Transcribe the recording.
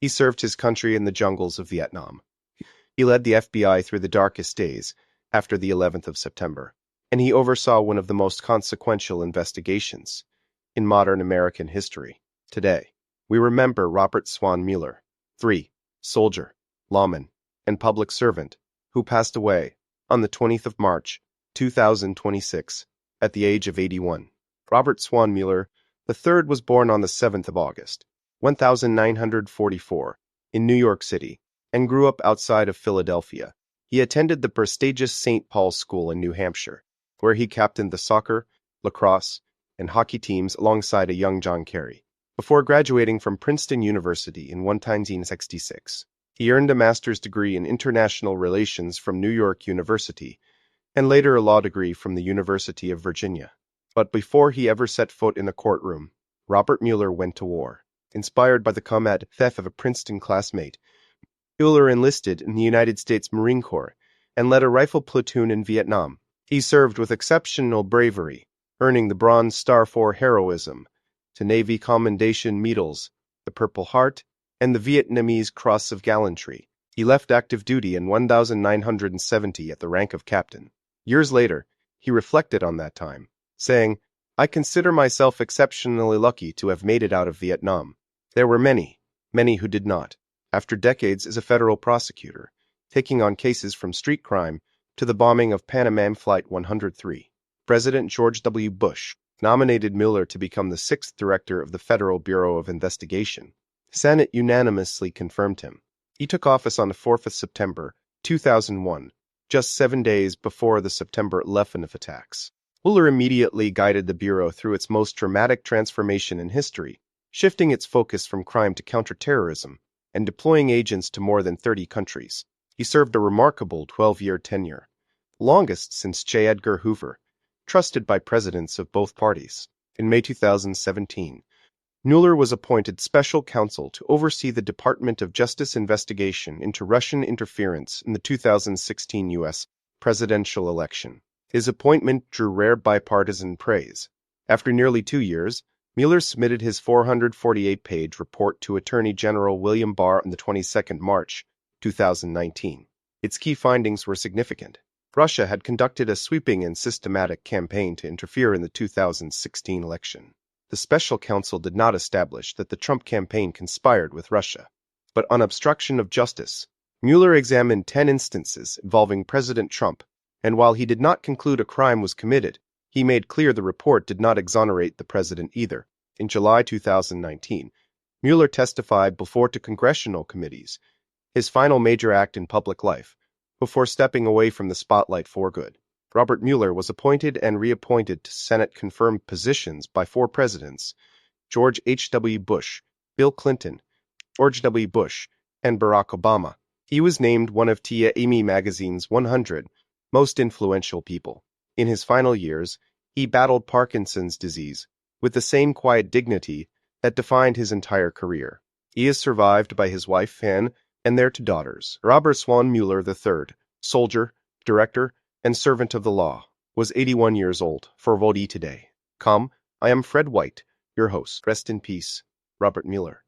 He served his country in the jungles of Vietnam. He led the FBI through the darkest days after the 11th of September, and he oversaw one of the most consequential investigations in modern American history. Today, we remember Robert Swan Mueller III, soldier, lawman, and public servant, who passed away on the 20th of March, 2026, at the age of 81. Robert Swan Mueller III was born on the 7th of August, 1944, in New York City, and grew up outside of Philadelphia. He attended the prestigious St. Paul's School in New Hampshire, where he captained the soccer, lacrosse, and hockey teams alongside a young John Kerry. Before graduating from Princeton University in 1966, he earned a master's degree in international relations from New York University, and later a law degree from the University of Virginia. But before he ever set foot in a courtroom, Robert Mueller went to war. Inspired by the combat theft of a Princeton classmate, Mueller enlisted in the United States Marine Corps and led a rifle platoon in Vietnam. He served with exceptional bravery, earning the Bronze Star for heroism, the Navy Commendation Medals, the Purple Heart, and the Vietnamese Cross of Gallantry. He left active duty in 1970 at the rank of captain. Years later, he reflected on that time, saying, "I consider myself exceptionally lucky to have made it out of Vietnam. There were many who did not." After decades as a federal prosecutor, taking on cases from street crime to the bombing of Pan Am Flight 103, President George W. Bush nominated Mueller to become the sixth director of the Federal Bureau of Investigation. The Senate unanimously confirmed him. He took office on the 4th of September, 2001, just 7 days before the September 11th attacks. Mueller immediately guided the Bureau through its most dramatic transformation in history, shifting its focus from crime to counterterrorism and deploying agents to more than 30 countries. He served a remarkable 12-year tenure, longest since J. Edgar Hoover, trusted by presidents of both parties. In May 2017, Mueller was appointed special counsel to oversee the Department of Justice investigation into Russian interference in the 2016 U.S. presidential election. His appointment drew rare bipartisan praise. After nearly 2 years, Mueller submitted his 448-page report to Attorney General William Barr on the 22nd March, 2019. Its key findings were significant. Russia had conducted a sweeping and systematic campaign to interfere in the 2016 election. The special counsel did not establish that the Trump campaign conspired with Russia. But on obstruction of justice, Mueller examined 10 instances involving President Trump, and while he did not conclude a crime was committed, he made clear the report did not exonerate the president either. In July 2019, Mueller testified before two congressional committees, his final major act in public life, before stepping away from the spotlight for good. Robert Mueller was appointed and reappointed to Senate-confirmed positions by 4 presidents: George H.W. Bush, Bill Clinton, George W. Bush, and Barack Obama. He was named one of Time magazine's 100 most influential people. In his final years, he battled Parkinson's disease with the same quiet dignity that defined his entire career. He is survived by his wife, Anne, and their 2 daughters. Robert Swan Mueller III, soldier, director, and servant of the law, was 81 years old. For Voti Today. I am Fred White, your host. Rest in peace, Robert Mueller.